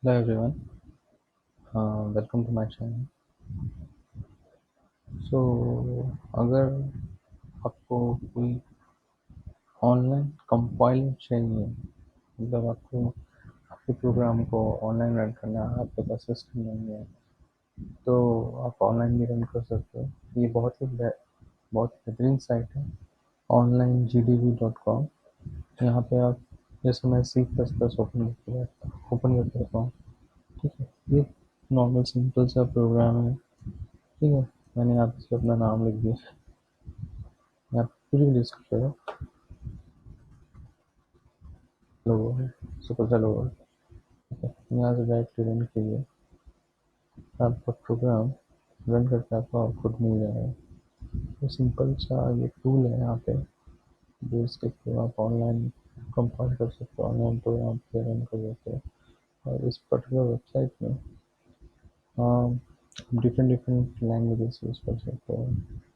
Hello everyone, welcome to my channel. So अगर आपको कोई ऑनलाइन कंपाइलिंग चाहिए, मतलब आपको आपके प्रोग्राम को ऑनलाइन रन करना है, आपके पास सिस्टम नहीं है, तो आप ऑनलाइन भी रन कर सकते हो। ये बहुत बेहतरीन साइट है ऑनलाइन gdb.com। यहाँ पे आप जैसे मैं C++ ओपन कर देता हूँ। ठीक है, ये नॉर्मल सिंपल सा प्रोग्राम है। ठीक है, मैंने यहाँ पे अपना नाम लिख दिया। यहाँ पे कुछ भी लिख सकते हो, लोगो है, सुपर सा लोगो है। ठीक है, यहाँ से डायरेक्टली रन कीजिए, आपका प्रोग्राम रन करके आपको आउटपुट मिल जाएगा। तो सिंपल सा ये टूल है यहाँ पे, जो इसके थ्रू आप ऑनलाइन कंपाइल कर सकते हो, ऑनलाइन प्रोग्राम पे रन कर सकते हो। और इस पर्टिकुलर वेबसाइट में डिफरेंट डिफरेंट लैंग्वेजेस यूज़ कर सकते हो।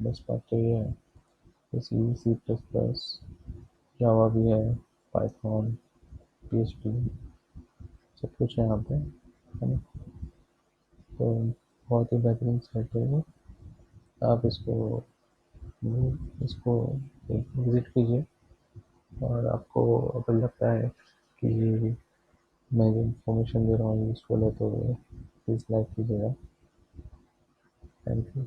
बस बात तो ये है, जैसे C++, जावा भी है, पाइथन, PHP, सब कुछ है यहाँ पे, है ना। तो बहुत ही बेहतरीन साइट है वो। आप इसको एक विज़िट कीजिए, और आपको अगर लगता है कि मैं जो इन्फॉर्मेशन दे रहा हूँ यूज़फुल है, तो प्लीज़ लाइक कीजिएगा। Thank you.